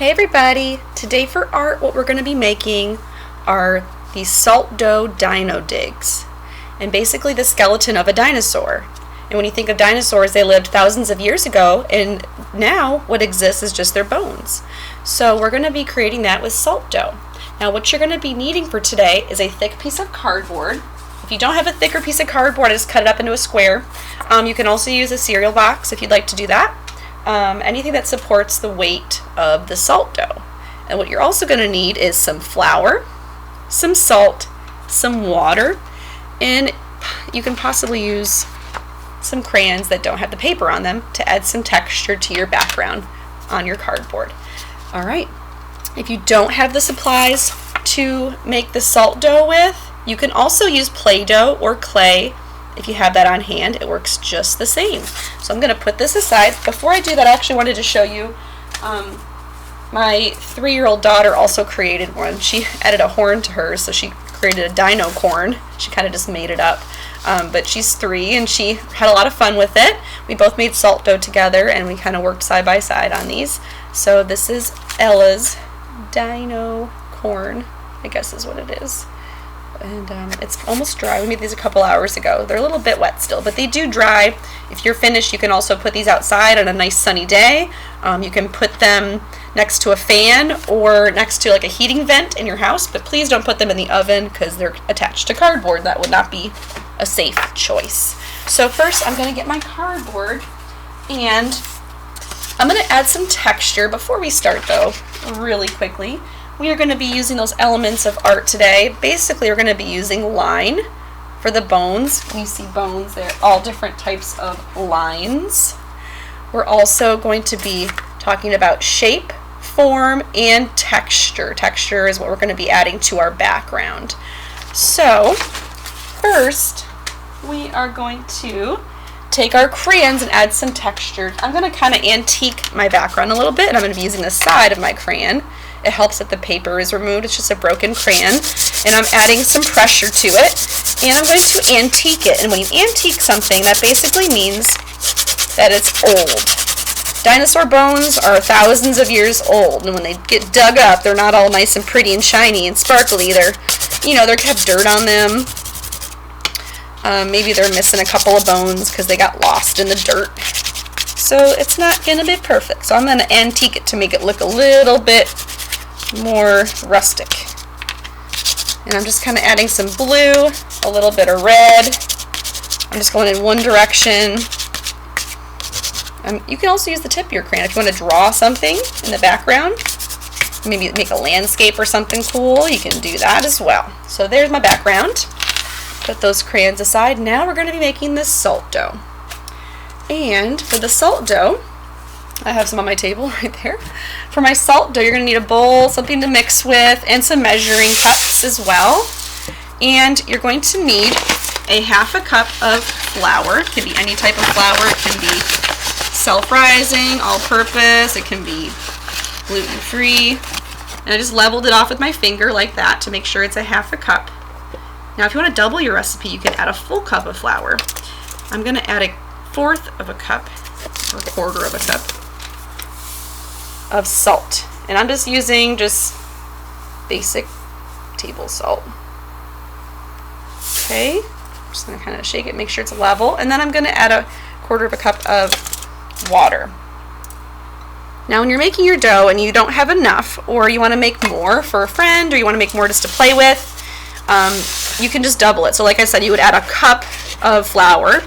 Hey everybody! Today for art what we're going to be making are these salt dough dino digs, and basically the skeleton of a dinosaur. And when you think of dinosaurs, they lived thousands of years ago, and now what exists is just their bones. So we're going to be creating that with salt dough. Now what you're going to be needing for today is a thick piece of cardboard. If you don't have a thicker piece of cardboard, just cut it up into a square. You can also use a cereal box if you'd like to do that. Anything that supports the weight of the salt dough. And what you're also going to need is some flour, some salt, some water, and you can possibly use some crayons that don't have the paper on them to add some texture to your background on your cardboard. Alright, if you don't have the supplies to make the salt dough with, you can also use Play-Doh or clay. If you have that on hand, it works just the same. So I'm going to put this aside. Before I do that, I actually wanted to show you my 3-year-old daughter also created one. She added a horn to hers, so she created a dino corn. She kind of just made it up. But she's 3 and she had a lot of fun with it. We both made salt dough together and we kind of worked side by side on these. So this is Ella's dino corn, I guess is what it is. And it's almost dry. We made these a couple hours ago. They're a little bit wet still, but they do dry. If you're finished, you can also put these outside on a nice sunny day. You can put them next to a fan or next to like a heating vent in your house, but please don't put them in the oven because they're attached to cardboard. That would not be a safe choice. So first I'm going to get my cardboard and I'm going to add some texture. Before we start though, really quickly, we are going to be using those elements of art today. Basically, we're going to be using line for the bones. You see bones, they're all different types of lines. We're also going to be talking about shape, form, and texture. Texture is what we're going to be adding to our background. So, first, we are going to take our crayons and add some texture. I'm going to kind of antique my background a little bit, and I'm going to be using the side of my crayon. It helps that the paper is removed. It's just a broken crayon. And I'm adding some pressure to it. And I'm going to antique it. And when you antique something, that basically means that it's old. Dinosaur bones are thousands of years old. And when they get dug up, they're not all nice and pretty and shiny and sparkly. They're have dirt on them. Maybe they're missing a couple of bones because they got lost in the dirt. So it's not going to be perfect. So I'm going to antique it to make it look a little bit more rustic. And I'm just kind of adding some blue, a little bit of red. I'm just going in one direction. You can also use the tip of your crayon if you want to draw something in the background. Maybe make a landscape or something cool. You can do that as well. So there's my background. Put those crayons aside. Now we're going to be making this salt dough. And for the salt dough, I have some on my table right there. For my salt dough, you're going to need a bowl, something to mix with, and some measuring cups as well. And you're going to need a ½ cup of flour. It can be any type of flour. It can be self-rising, all-purpose. It can be gluten-free. And I just leveled it off with my finger like that to make sure it's a ½ cup. Now, if you want to double your recipe, you can add a full cup of flour. I'm going to add a 1/4 of a cup, or 1/4 of a cup of salt. And I'm just using basic table salt. Okay, I'm just going to kind of shake it, make sure it's level. And then I'm going to add a 1/4 of a cup of water. Now, when you're making your dough and you don't have enough, or you want to make more for a friend, or you want to make more just to play with, you can just double it. So like I said, you would add a cup of flour,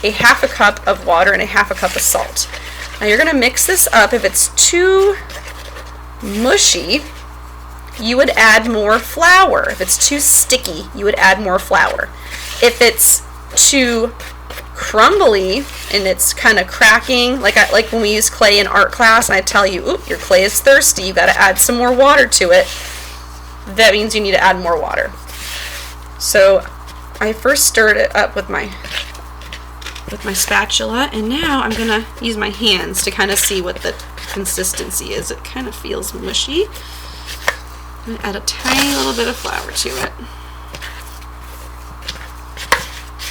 a ½ cup of water, and a ½ cup of salt. Now you're going to mix this up. If it's too mushy, you would add more flour. If it's too sticky, you would add more flour. If it's too crumbly and it's kind of cracking, like when we use clay in art class and I tell you, "Oop, your clay is thirsty, you got to add some more water to it," that means you need to add more water. So I first stirred it up with my spatula, and now I'm going to use my hands to kind of see what the consistency is. It kind of feels mushy. I'm going to add a tiny little bit of flour to it.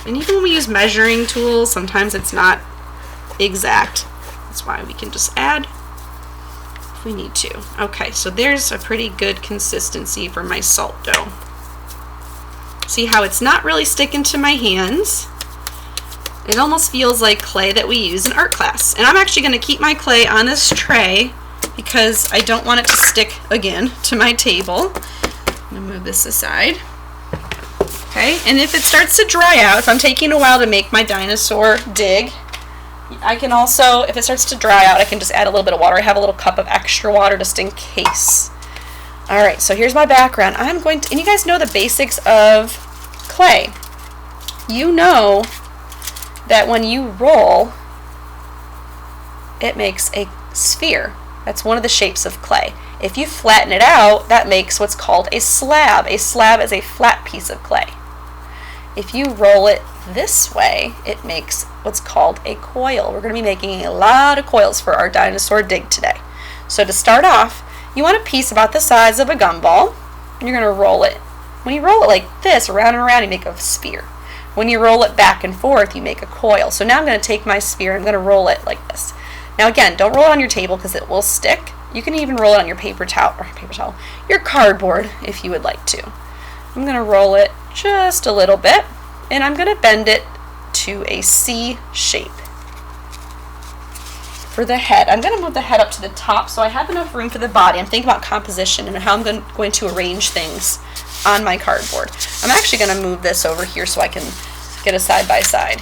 And even when we use measuring tools, sometimes it's not exact. That's why we can just add if we need to. Okay, so there's a pretty good consistency for my salt dough. See how it's not really sticking to my hands? It almost feels like clay that we use in art class. And I'm actually going to keep my clay on this tray because I don't want it to stick again to my table. I'm going to move this aside. Okay, and if it starts to dry out, if I'm taking a while to make my dinosaur dig, I can also, if it starts to dry out, I can just add a little bit of water. I have a little cup of extra water just in case. Alright, so here's my background. I'm going to, and you guys know the basics of clay. You know that when you roll, it makes a sphere. That's one of the shapes of clay. If you flatten it out, that makes what's called a slab. A slab is a flat piece of clay. If you roll it this way, it makes what's called a coil. We're going to be making a lot of coils for our dinosaur dig today. So to start off, you want a piece about the size of a gumball. You're going to roll it. When you roll it like this, around and around, you make a sphere. When you roll it back and forth, you make a coil. So now I'm going to take my sphere, I'm going to roll it like this. Now again, don't roll it on your table because it will stick. You can even roll it on your paper towel, your cardboard if you would like to. I'm going to roll it just a little bit, and I'm going to bend it to a C shape. For the head, I'm going to move the head up to the top so I have enough room for the body. I'm thinking about composition and how I'm going to arrange things on my cardboard. I'm actually going to move this over here so I can get a side by side.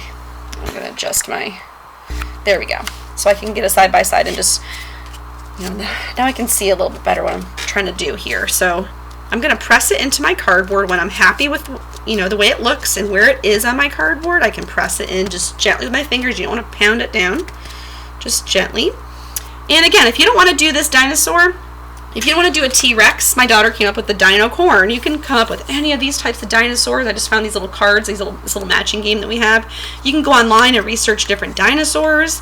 I'm going to adjust my, there we go. So I can get a side by side and just, you know, now I can see a little bit better what I'm trying to do here. So I'm going to press it into my cardboard when I'm happy with, you know, the way it looks and where it is on my cardboard. I can press it in just gently with my fingers. You don't want to pound it down, just gently. And again, if you don't want to do this dinosaur, if you don't want to do a T-Rex, my daughter came up with the Dino corn. You can come up with any of these types of dinosaurs. I just found these little cards, this little matching game that we have. You can go online and research different dinosaurs.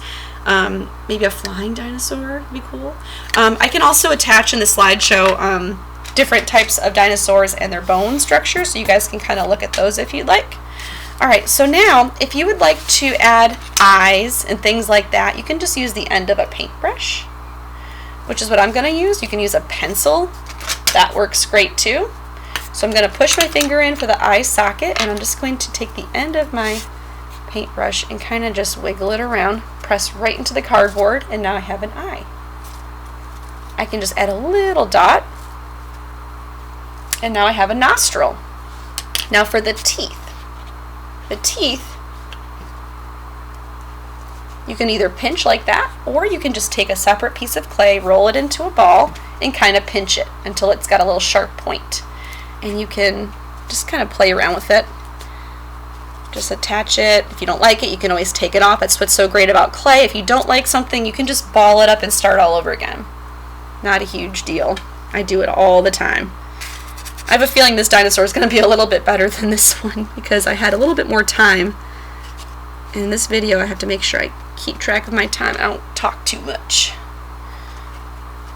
Maybe a flying dinosaur would be cool. I can also attach in the slideshow different types of dinosaurs and their bone structure, so you guys can kind of look at those if you'd like. Alright, so now if you would like to add eyes and things like that, you can just use the end of a paintbrush, which is what I'm going to use. You can use a pencil. That works great too. So I'm going to push my finger in for the eye socket, and I'm just going to take the end of my paintbrush and kind of just wiggle it around, press right into the cardboard, and now I have an eye. I can just add a little dot, and now I have a nostril. Now for the teeth. The teeth, you can either pinch like that, or you can just take a separate piece of clay, roll it into a ball, and kind of pinch it until it's got a little sharp point. And you can just kind of play around with it. Just attach it. If you don't like it, you can always take it off. That's what's so great about clay. If you don't like something, you can just ball it up and start all over again. Not a huge deal. I do it all the time. I have a feeling this dinosaur is going to be a little bit better than this one because I had a little bit more time. In this video, I have to make sure I keep track of my time. I don't talk too much.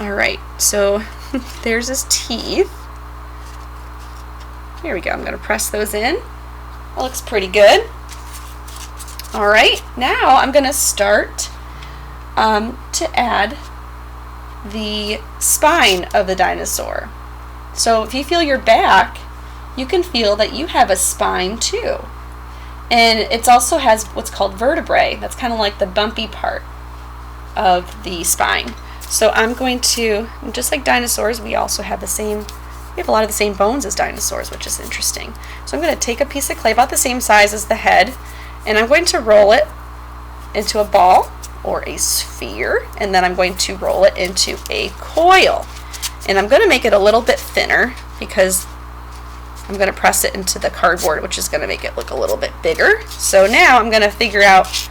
Alright, so there's his teeth. Here we go. I'm going to press those in. That looks pretty good. Alright, now I'm going to start to add the spine of the dinosaur. So if you feel your back, you can feel that you have a spine too. And it also has what's called vertebrae. That's kind of like the bumpy part of the spine. So I'm going to, just like dinosaurs, we also have the same, we have a lot of the same bones as dinosaurs, which is interesting. So I'm going to take a piece of clay about the same size as the head, and I'm going to roll it into a ball or a sphere, and then I'm going to roll it into a coil. And I'm going to make it a little bit thinner because I'm going to press it into the cardboard, which is going to make it look a little bit bigger. So now I'm going to figure out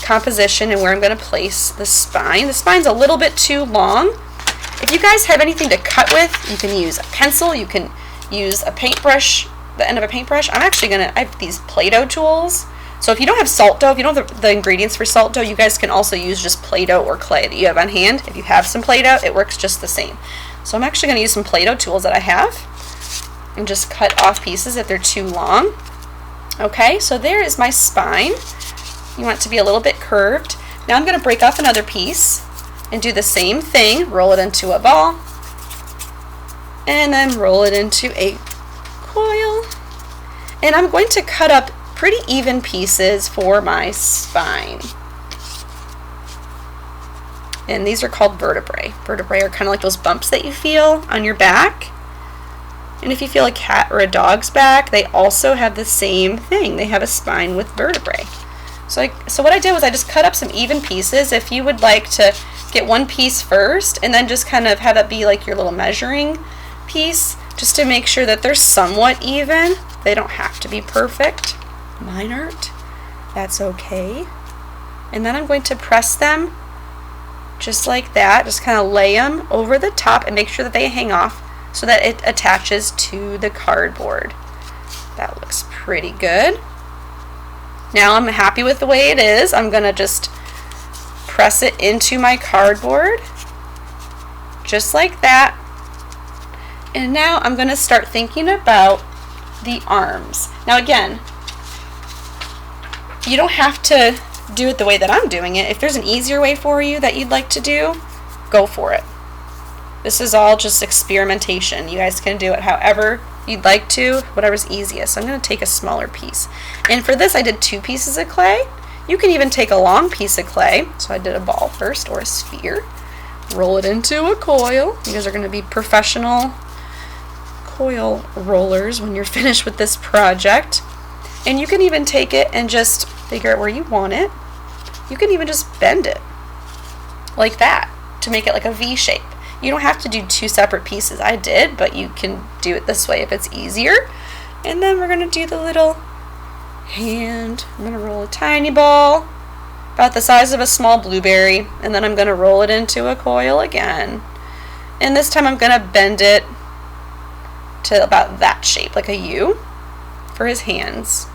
composition and where I'm going to place the spine. The spine's a little bit too long. If you guys have anything to cut with, you can use a pencil, you can use a paintbrush, the end of a paintbrush. I have these Play-Doh tools. So if you don't have salt dough, if you don't have the ingredients for salt dough, you guys can also use just Play-Doh or clay that you have on hand. If you have some Play-Doh, it works just the same. So I'm actually going to use some Play-Doh tools that I have and just cut off pieces if they're too long. Okay, so there is my spine. You want it to be a little bit curved. Now I'm going to break off another piece, and do the same thing. Roll it into a ball and then roll it into a coil. And I'm going to cut up pretty even pieces for my spine. And these are called vertebrae. Vertebrae are kind of like those bumps that you feel on your back. And if you feel a cat or a dog's back, they also have the same thing. They have a spine with vertebrae. So what I did was I just cut up some even pieces. If you would like to get one piece first and then just kind of have that be like your little measuring piece, just to make sure that they're somewhat even. They don't have to be perfect. Mine aren't. That's okay. And then I'm going to press them just like that. Just kind of lay them over the top and make sure that they hang off so that it attaches to the cardboard. That looks pretty good. Now I'm happy with the way it is. I'm going to just press it into my cardboard just like that. And now I'm going to start thinking about the arms. Now again, you don't have to do it the way that I'm doing it. If there's an easier way for you that you'd like to do, go for it. This is all just experimentation. You guys can do it however you'd like to, whatever's easiest. So I'm going to take a smaller piece. And for this I did 2 pieces of clay. You can even take a long piece of clay. So I did a ball first, or a sphere. Roll it into a coil. You guys are going to be professional coil rollers when you're finished with this project. And you can even take it and just figure out where you want it. You can even just bend it like that to make it like a V shape. You don't have to do 2 separate pieces. I did, but you can do it this way if it's easier. And then we're going to do the little hand. I'm going to roll a tiny ball about the size of a small blueberry, and then I'm going to roll it into a coil again. And this time I'm going to bend it to about that shape, like a U for his hands.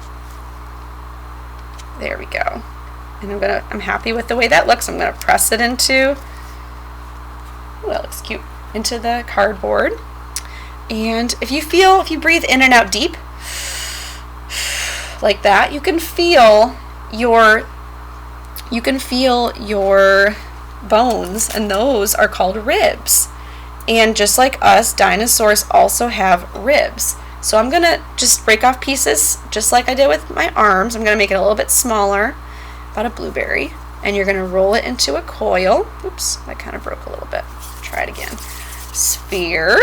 There we go. And I'm happy with the way that looks. I'm going to press it into, well, it looks cute, into the cardboard. And if you breathe in and out deep, like that, you can feel your bones, and those are called ribs. And just like us, dinosaurs also have ribs. So I'm going to just break off pieces just like I did with my arms. I'm going to make it a little bit smaller, about a blueberry, and you're going to roll it into a coil. Oops, I kind of broke a little bit. Try it again. Sphere,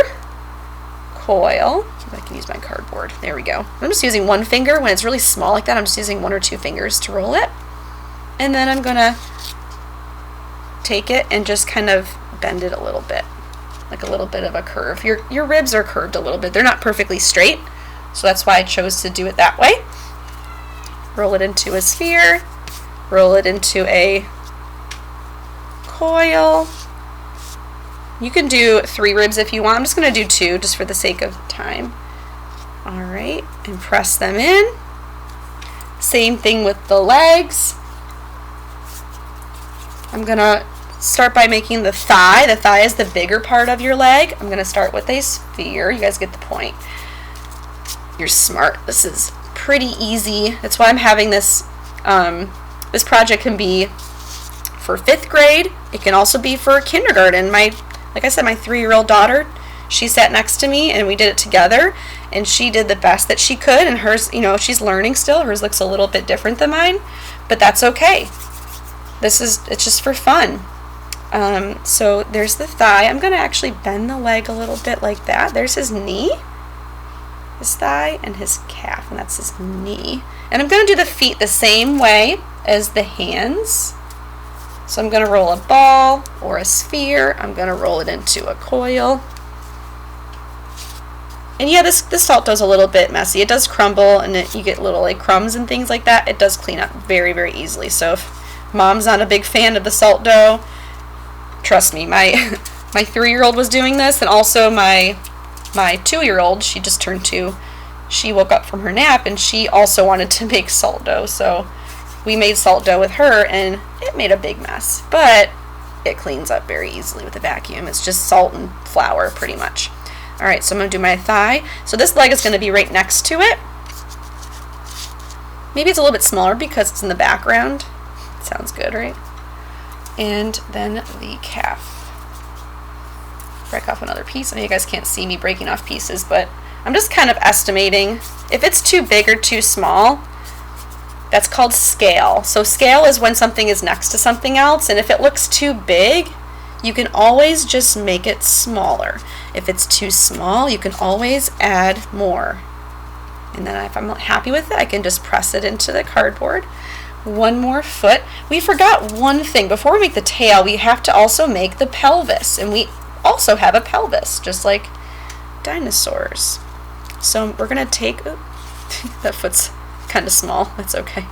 coil. If I can use my cardboard. There we go. I'm just using one finger. When it's really small like that, I'm just using 1 or 2 fingers to roll it. And then I'm going to take it and just kind of bend it a little bit, like a little bit of a curve. Your ribs are curved a little bit. They're not perfectly straight, so that's why I chose to do it that way. Roll it into a sphere, roll it into a coil. You can do 3 ribs if you want. I'm just going to do 2 just for the sake of time. All right, and press them in. Same thing with the legs. I'm going to start by making the thigh. The thigh is the bigger part of your leg. I'm going to start with a sphere. You guys get the point. You're smart. This is pretty easy. That's why I'm having this. This project can be for 5th grade. It can also be for kindergarten. Like I said, my 3-year-old daughter, she sat next to me and we did it together, and she did the best that she could, and hers, she's learning still. Hers looks a little bit different than mine, but that's okay. It's just for fun. So there's the thigh. I'm going to actually bend the leg a little bit like that. There's his knee, his thigh, and his calf, and that's his knee. And I'm going to do the feet the same way as the hands. So I'm going to roll a ball or a sphere. I'm going to roll it into a coil. And yeah, this salt dough's a little bit messy. It does crumble, and you get little like crumbs and things like that. It does clean up very, very easily. So if Mom's not a big fan of the salt dough, trust me, my 3-year-old was doing this, and also my 2-year-old, she just turned 2. She woke up from her nap, and she also wanted to make salt dough. So we made salt dough with her, and it made a big mess, but it cleans up very easily with a vacuum. It's just salt and flour, pretty much. All right, so I'm going to do my thigh. So this leg is going to be right next to it. Maybe it's a little bit smaller because it's in the background. Sounds good, right? and then the calf. Break off another piece. I know you guys can't see me breaking off pieces, but I'm just kind of estimating. If it's too big or too small, that's called scale. So scale is when something is next to something else, and if it looks too big, you can always just make it smaller. If it's too small, you can always add more. And then if I'm not happy with it, I can just press it into the cardboard. One more foot. We forgot one thing. Before we make the tail, we have to also make the pelvis, and we also have a pelvis, just like dinosaurs. So we're gonna take, that foot's kind of small, that's okay.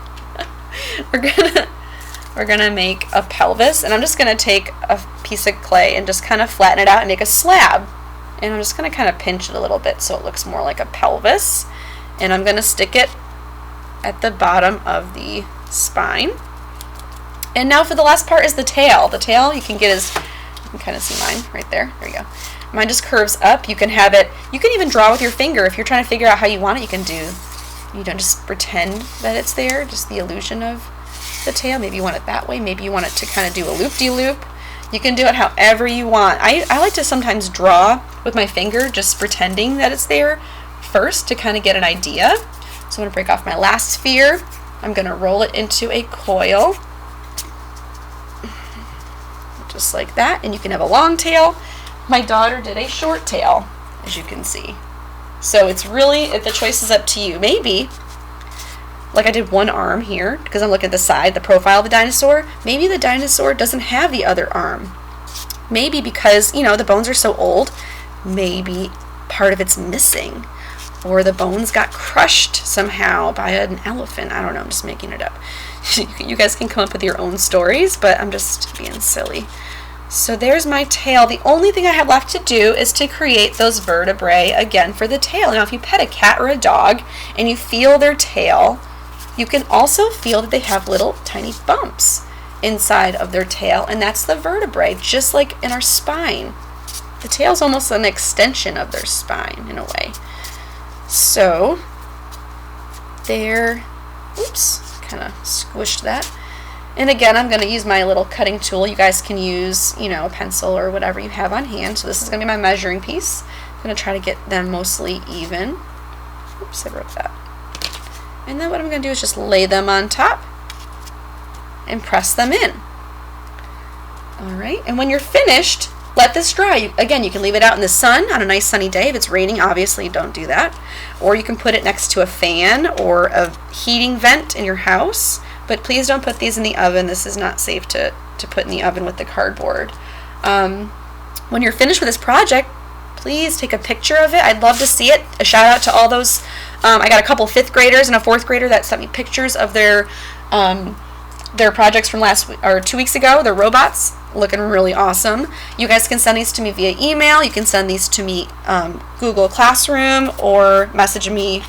we're gonna make a pelvis, and I'm just gonna take a piece of clay and just kind of flatten it out and make a slab. And I'm just gonna kind of pinch it a little bit so it looks more like a pelvis. And I'm gonna stick it at the bottom of the spine. And now for the last part is the tail. The tail you can get is, you can kind of see mine right there. There you go. Mine just curves up. You can have it, you can even draw with your finger. If you're trying to figure out how you want it, you can do, you don't just pretend that it's there, just the illusion of the tail. Maybe you want it that way. Maybe you want it to kind of do a loop-de-loop. You can do it however you want. I like to sometimes draw with my finger, just pretending that it's there first to kind of get an idea. So I'm going to break off my last sphere. I'm going to roll it into a coil. Just like that. And you can have a long tail. My daughter did a short tail, as you can see. So it's really, the choice is up to you. Maybe, like I did one arm here, because I'm looking at the side, the profile of the dinosaur. Maybe the dinosaur doesn't have the other arm. Maybe because, you know, the bones are so old, maybe part of it's missing. Or the bones got crushed somehow by an elephant. I don't know, I'm just making it up. You guys can come up with your own stories, but I'm just being silly. So there's my tail. The only thing I have left to do is to create those vertebrae again for the tail. Now if you pet a cat or a dog and you feel their tail, you can also feel that they have little tiny bumps inside of their tail, and that's the vertebrae, just like in our spine. The tail is almost an extension of their spine in a way. So there, oops, kind of squished that. And again, I'm going to use my little cutting tool. You guys can use, you know, a pencil or whatever you have on hand. So this is going to be my measuring piece. I'm going to try to get them mostly even. Oops, I broke that. And then what I'm going to do is just lay them on top and press them in. Alright, and when you're finished, let this dry. Again, you can leave it out in the sun on a nice sunny day. If it's raining, obviously don't do that. Or you can put it next to a fan or a heating vent in your house. But please don't put these in the oven. This is not safe to put in the oven with the cardboard. When you're finished with this project, please take a picture of it. I'd love to see it. A shout out to all those. I got a couple 5th graders and a 4th grader that sent me pictures of their projects from 2 weeks ago. Their robots looking really awesome. You guys can send these to me via email. You can send these to me Google Classroom or message me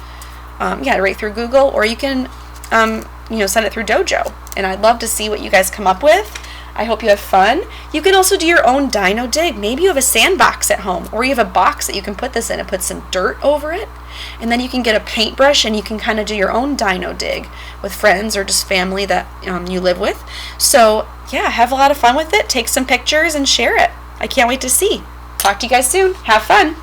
right through Google, or you can send it through Dojo, and I'd love to see what you guys come up with. I hope you have fun. You can also do your own dino dig. Maybe you have a sandbox at home, or you have a box that you can put this in and put some dirt over it, and then you can get a paintbrush and you can kind of do your own dino dig with friends or just family that you live with. So yeah, have a lot of fun with it. Take some pictures and share it. I can't wait to see. Talk to you guys soon. Have fun.